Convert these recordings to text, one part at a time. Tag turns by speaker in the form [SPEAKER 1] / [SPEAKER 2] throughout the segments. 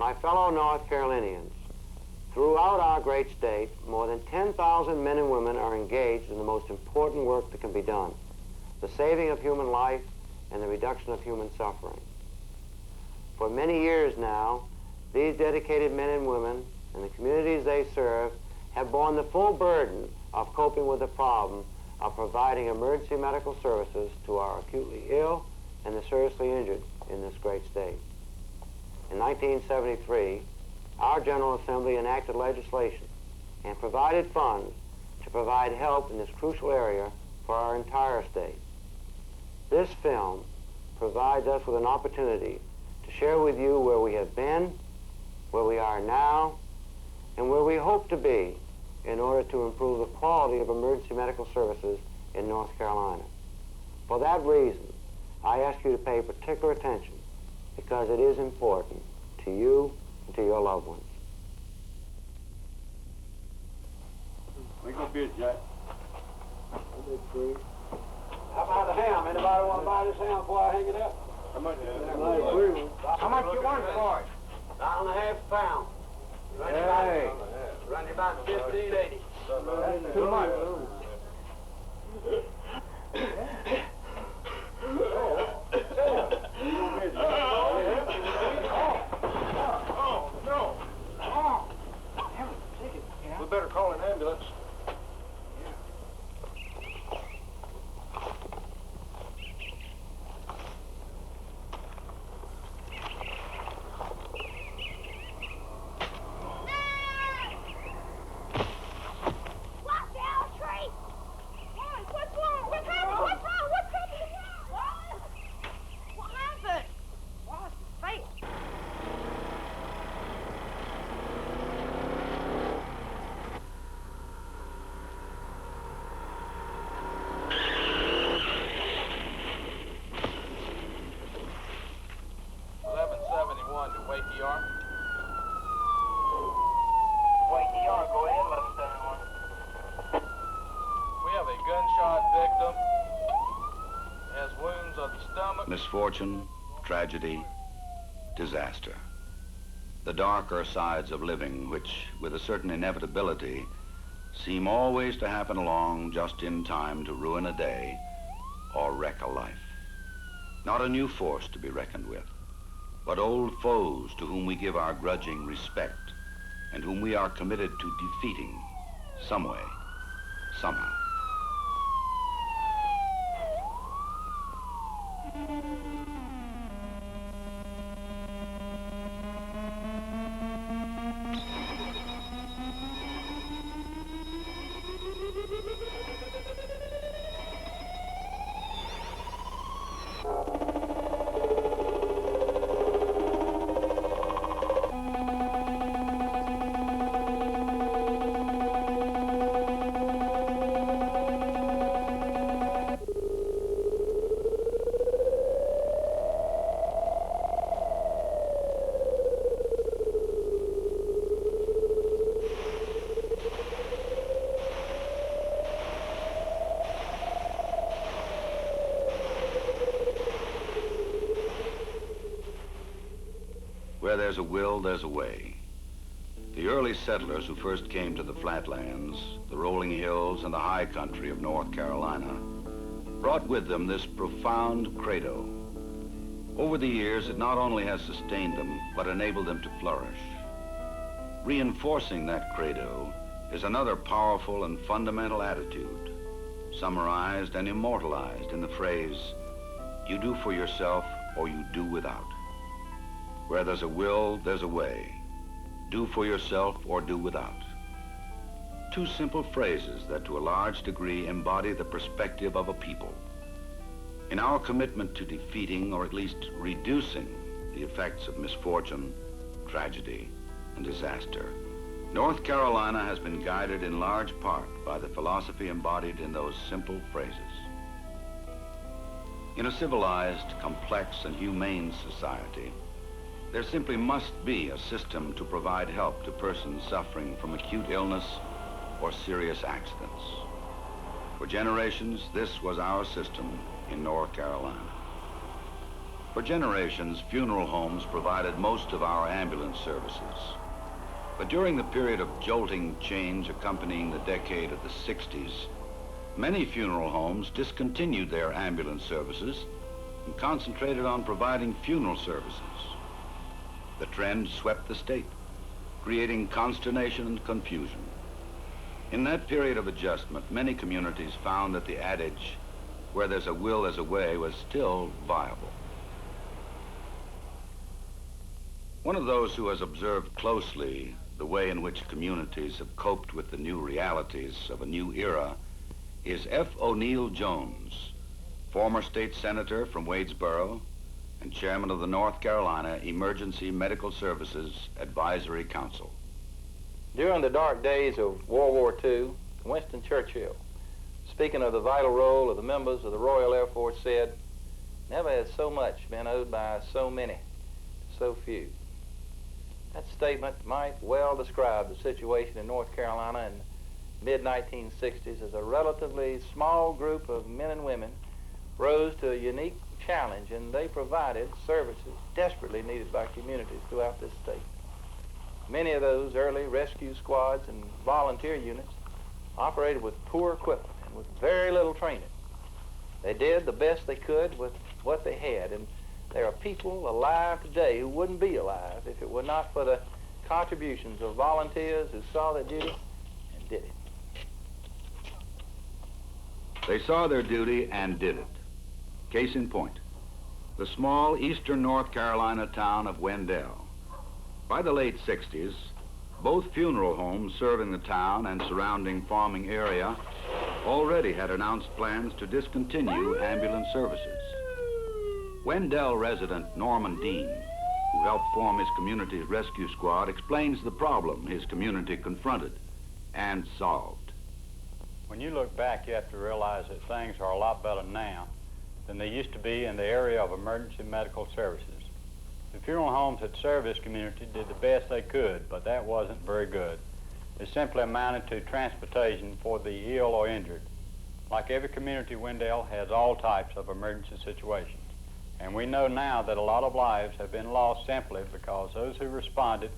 [SPEAKER 1] My fellow North Carolinians, throughout our great state, more than 10,000 men and women are engaged in the most important work that can be done, the saving of human life and the reduction of human suffering. For many years now, these dedicated men and women and the communities they serve have borne the full burden of coping with the problem of providing emergency medical services to our acutely ill and the seriously injured in this great state. In 1973, our General Assembly enacted legislation and provided funds to provide help in this crucial area for our entire state. This film provides us with an opportunity to share with you where we have been, where we are now, and where we hope to be in order to improve the quality of emergency medical services in North Carolina. For that reason, I ask you to pay particular attention because it is important to you and to your loved ones.
[SPEAKER 2] We gonna bid, Jack.
[SPEAKER 1] How about the ham? Anybody want to buy this ham before I hang it up?
[SPEAKER 2] How much?
[SPEAKER 1] How much you want for it? $1.5 pounds. Run you about $15.80.
[SPEAKER 2] That's too much. We better call an ambulance.
[SPEAKER 3] Misfortune, tragedy, disaster. The darker sides of living which, with a certain inevitability, seem always to happen along just in time to ruin a day or wreck a life. Not a new force to be reckoned with, but old foes to whom we give our grudging respect and whom we are committed to defeating some way, somehow. Where there's a will, there's a way. The early settlers who first came to the flatlands, the rolling hills, and the high country of North Carolina brought with them this profound credo. Over the years, it not only has sustained them, but enabled them to flourish. Reinforcing that credo is another powerful and fundamental attitude, summarized and immortalized in the phrase, "You do for yourself or you do without." Where there's a will, there's a way. Do for yourself or do without. Two simple phrases that to a large degree embody the perspective of a people. In our commitment to defeating or at least reducing the effects of misfortune, tragedy, and disaster, North Carolina has been guided in large part by the philosophy embodied in those simple phrases. In a civilized, complex, and humane society, there simply must be a system to provide help to persons suffering from acute illness or serious accidents. For generations, this was our system in North Carolina. For generations, funeral homes provided most of our ambulance services. But during the period of jolting change accompanying the decade of the 60s, many funeral homes discontinued their ambulance services and concentrated on providing funeral services. The trend swept the state, creating consternation and confusion. In that period of adjustment, many communities found that the adage, "where there's a will, there's a way," was still viable. One of those who has observed closely the way in which communities have coped with the new realities of a new era is F. O'Neill Jones, former state senator from Wadesboro and chairman of the North Carolina Emergency Medical Services Advisory Council.
[SPEAKER 4] During the dark days of World War II, Winston Churchill, speaking of the vital role of the members of the Royal Air Force, said, "Never has so much been owed by so many to so few." That statement might well describe the situation in North Carolina in the mid-1960s as a relatively small group of men and women rose to a unique challenge, and they provided services desperately needed by communities throughout this state. Many of those early rescue squads and volunteer units operated with poor equipment and with very little training. They did the best they could with what they had, and there are people alive today who wouldn't be alive if it were not for the contributions of volunteers who saw their duty and did it.
[SPEAKER 3] They saw their duty and did it. Case in point, the small eastern North Carolina town of Wendell. By the late 60s, both funeral homes serving the town and surrounding farming area already had announced plans to discontinue ambulance services. Wendell resident Norman Dean, who helped form his community's rescue squad, explains the problem his community confronted and solved.
[SPEAKER 5] When you look back, you have to realize that things are a lot better now than they used to be in the area of emergency medical services. The funeral homes that served this community did the best they could, but that wasn't very good. It simply amounted to transportation for the ill or injured. Like every community, Wendell has all types of emergency situations. And we know now that a lot of lives have been lost simply because those who responded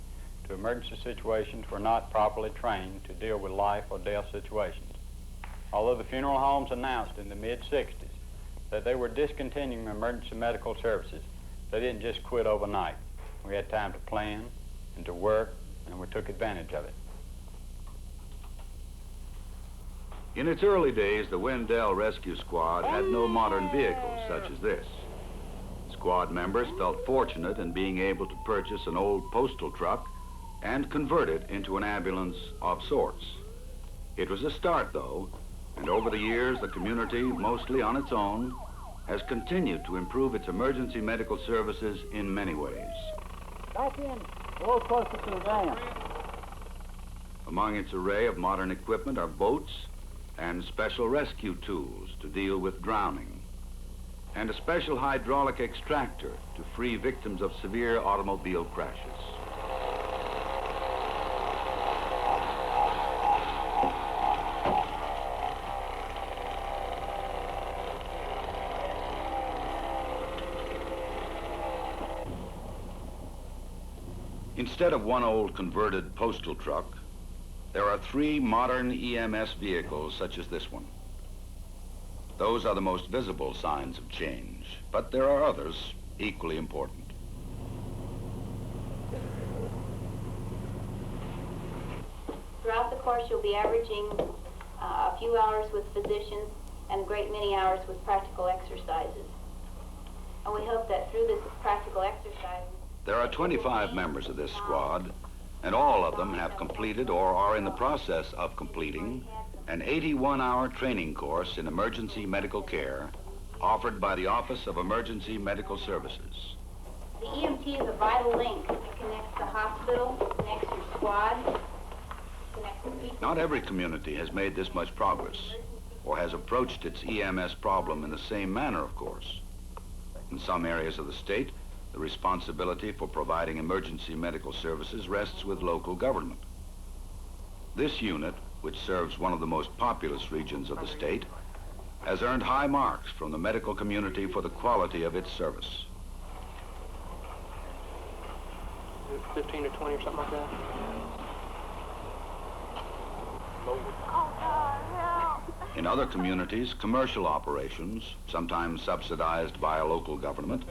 [SPEAKER 5] to emergency situations were not properly trained to deal with life or death situations. Although the funeral homes announced in the mid-60s that they were discontinuing emergency medical services, they didn't just quit overnight. We had time to plan and to work, and we took advantage of it.
[SPEAKER 3] In its early days, the Wendell Rescue Squad had no modern vehicles such as this. Squad members felt fortunate in being able to purchase an old postal truck and convert it into an ambulance of sorts. It was a start, though, and over the years, the community, mostly on its own, has continued to improve its emergency medical services in many ways.
[SPEAKER 6] Back in, a little closer to the dam.
[SPEAKER 3] Among its array of modern equipment are boats and special rescue tools to deal with drowning, and a special hydraulic extractor to free victims of severe automobile crashes. Instead of one old converted postal truck, there are 3 modern EMS vehicles such as this one. Those are the most visible signs of change, but there are others equally important.
[SPEAKER 7] Throughout the course, you'll be averaging a few hours with physicians and a great many hours with practical exercises. And we hope that through this practical exercise,
[SPEAKER 3] There are 25 members of this squad, and all of them have completed or are in the process of completing an 81-hour training course in emergency medical care offered by the Office of Emergency Medical Services.
[SPEAKER 7] the EMT is a vital link. It connects the hospital, connects your squad, connects the people.
[SPEAKER 3] Not every community has made this much progress or has approached its EMS problem in the same manner, of course. In some areas of the state, the responsibility for providing emergency medical services rests with local government. This unit, which serves one of the most populous regions of the state, has earned high marks from the medical community for the quality of its service.
[SPEAKER 2] 15 to 20 or something like that.
[SPEAKER 3] In other communities, commercial operations, sometimes subsidized by a local government,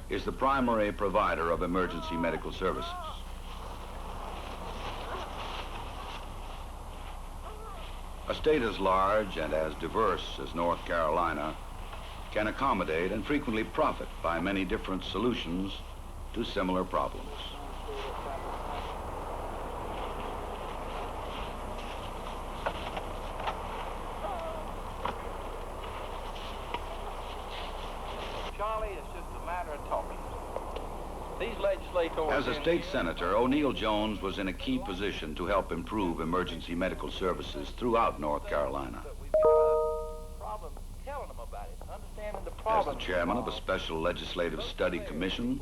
[SPEAKER 3] is the primary provider of emergency medical services. A state as large and as diverse as North Carolina can accommodate and frequently profit by many different solutions to similar problems.
[SPEAKER 4] Charlie, it's just a matter of talking. These legislators...
[SPEAKER 3] As a state senator, O'Neill Jones was in a key position to help improve emergency medical services throughout North Carolina.
[SPEAKER 4] We've got a problem telling them about it, understanding the
[SPEAKER 3] As
[SPEAKER 4] problem.
[SPEAKER 3] the chairman of a special legislative study commission,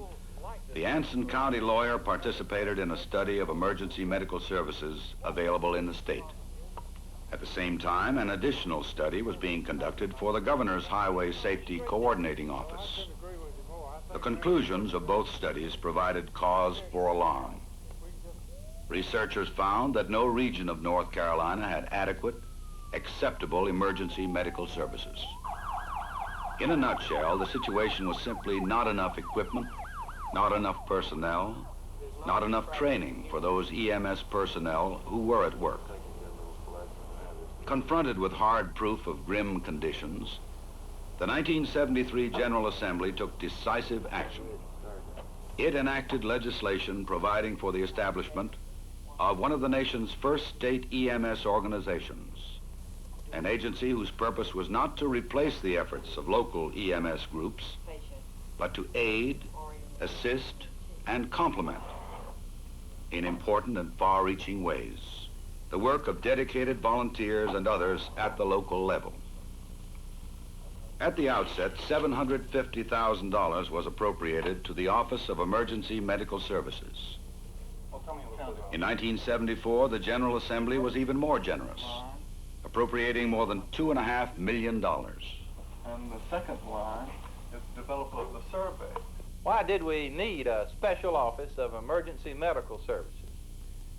[SPEAKER 3] the Anson County lawyer participated in a study of emergency medical services available in the state. At the same time, an additional study was being conducted for the Governor's Highway Safety Coordinating Office. The conclusions of both studies provided cause for alarm. Researchers found that no region of North Carolina had adequate, acceptable emergency medical services. In a nutshell, the situation was simply not enough equipment, not enough personnel, not enough training for those EMS personnel who were at work. Confronted with hard proof of grim conditions, the 1973 General Assembly took decisive action. It enacted legislation providing for the establishment of one of the nation's first state EMS organizations, an agency whose purpose was not to replace the efforts of local EMS groups, but to aid, assist, and complement in important and far-reaching ways the work of dedicated volunteers and others at the local level. At the outset, $750,000 was appropriated to the Office of Emergency Medical Services. In 1974, the General Assembly was even more generous, appropriating more than $2.5 million.
[SPEAKER 2] And the second line is development of the survey.
[SPEAKER 4] Why did we need a special office of emergency medical services?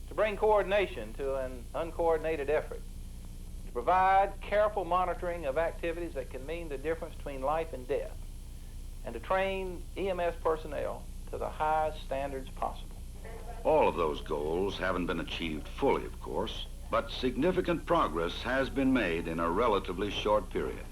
[SPEAKER 4] To bring coordination to an uncoordinated effort, to provide careful monitoring of activities that can mean the difference between life and death, and to train EMS personnel to the highest standards possible.
[SPEAKER 3] All of those goals haven't been achieved fully, of course, but significant progress has been made in a relatively short period.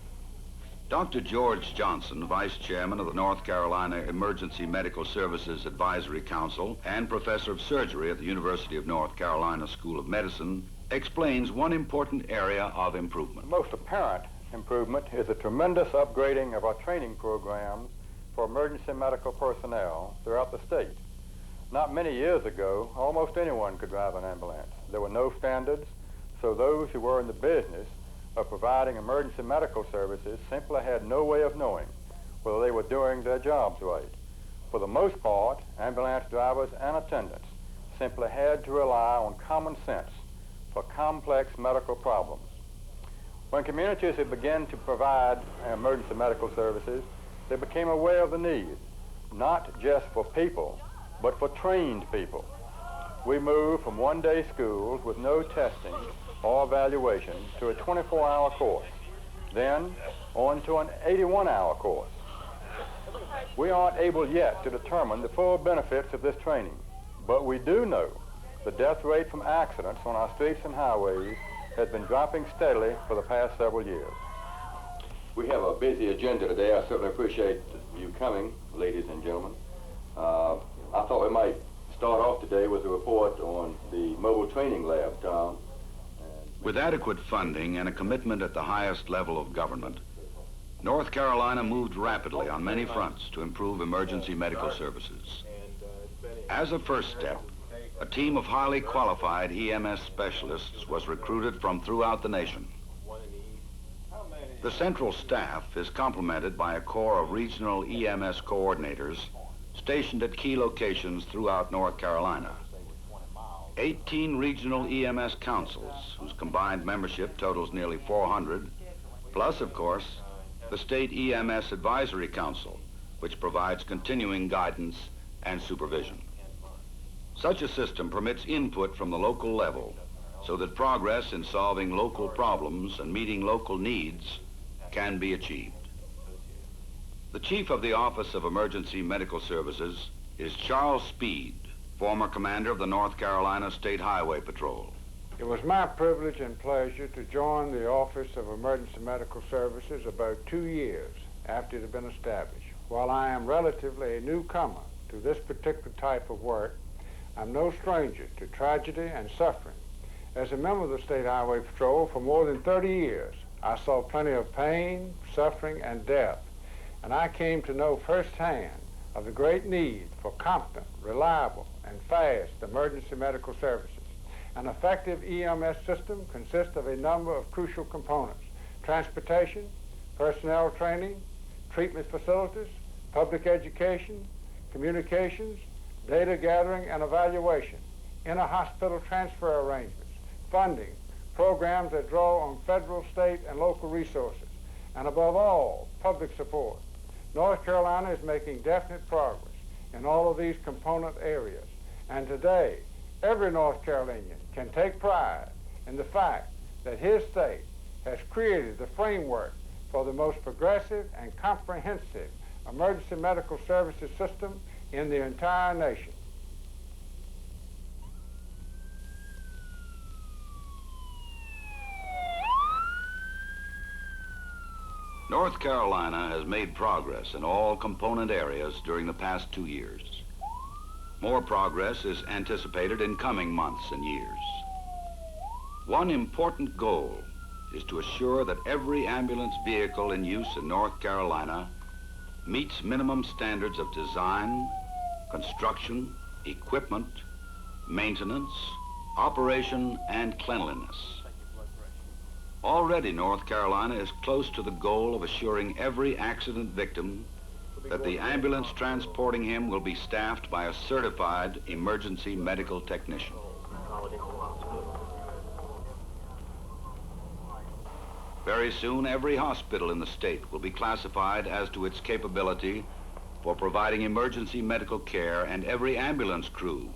[SPEAKER 3] Dr. George Johnson, Vice Chairman of the North Carolina Emergency Medical Services Advisory Council and Professor of Surgery at the University of North Carolina School of Medicine, explains one important area of improvement.
[SPEAKER 8] The most apparent improvement is a tremendous upgrading of our training programs for emergency medical personnel throughout the state. Not many years ago, almost anyone could drive an ambulance. There were no standards, so those who were in the business of providing emergency medical services simply had no way of knowing whether they were doing their jobs right. For the most part, ambulance drivers and attendants simply had to rely on common sense for complex medical problems. When communities had begun to provide emergency medical services, they became aware of the need, not just for people, but for trained people. We moved from one-day schools with no testing or evaluation to a 24-hour course, then on to an 81-hour course. We aren't able yet to determine the full benefits of this training, but we do know the death rate from accidents on our streets and highways has been dropping steadily for the past several years.
[SPEAKER 9] We have a busy agenda today. I certainly appreciate you coming, ladies and gentlemen. I thought we might start off today with a report on the mobile training lab, Tom.
[SPEAKER 3] With adequate funding and a commitment at the highest level of government, North Carolina moved rapidly on many fronts to improve emergency medical services. As a first step, a team of highly qualified EMS specialists was recruited from throughout the nation. The central staff is complemented by a corps of regional EMS coordinators stationed at key locations throughout North Carolina. 18 regional EMS councils, whose combined membership totals nearly 400, plus, of course, the State EMS Advisory Council, which provides continuing guidance and supervision. Such a system permits input from the local level so that progress in solving local problems and meeting local needs can be achieved. The Chief of the Office of Emergency Medical Services is Charles Speed, former commander of the North Carolina State Highway Patrol.
[SPEAKER 10] It was my privilege and pleasure to join the Office of Emergency Medical Services about 2 years after it had been established. While I am relatively a newcomer to this particular type of work, I'm no stranger to tragedy and suffering. As a member of the State Highway Patrol for more than 30 years, I saw plenty of pain, suffering, and death, and I came to know firsthand of the great need for competent, reliable, and fast emergency medical services. An effective EMS system consists of a number of crucial components: transportation, personnel training, treatment facilities, public education, communications, data gathering and evaluation, inter-hospital transfer arrangements, funding, programs that draw on federal, state, and local resources, and above all, public support. North Carolina is making definite progress in all of these component areas, and today, every North Carolinian can take pride in the fact that his state has created the framework for the most progressive and comprehensive emergency medical services system in the entire nation.
[SPEAKER 3] North Carolina has made progress in all component areas during the past 2 years. More progress is anticipated in coming months and years. One important goal is to assure that every ambulance vehicle in use in North Carolina meets minimum standards of design, construction, equipment, maintenance, operation, and cleanliness. Already, North Carolina is close to the goal of assuring every accident victim that the ambulance transporting him will be staffed by a certified emergency medical technician. Very soon, every hospital in the state will be classified as to its capability for providing emergency medical care, and every ambulance crew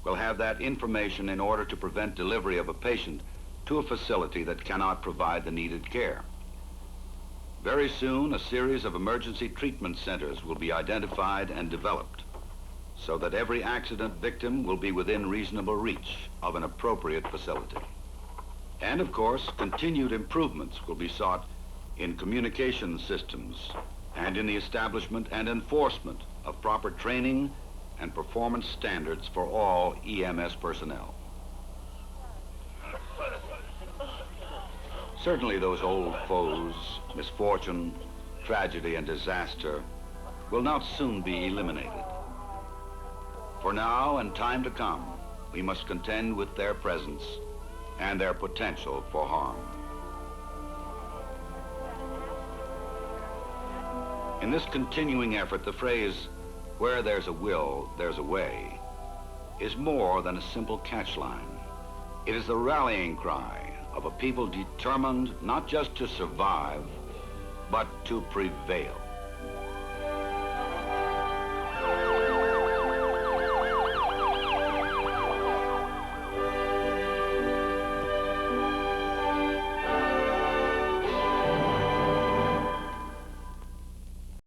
[SPEAKER 3] will have that information in order to prevent delivery of a patient to a facility that cannot provide the needed care. Very soon, a series of emergency treatment centers will be identified and developed so that every accident victim will be within reasonable reach of an appropriate facility. And of course, continued improvements will be sought in communication systems and in the establishment and enforcement of proper training and performance standards for all EMS personnel. Certainly those old foes, misfortune, tragedy, and disaster, will not soon be eliminated. For now and time to come, we must contend with their presence and their potential for harm. In this continuing effort, the phrase, "Where there's a will, there's a way," is more than a simple catchline. It is the rallying cry of a people determined not just to survive, but to prevail.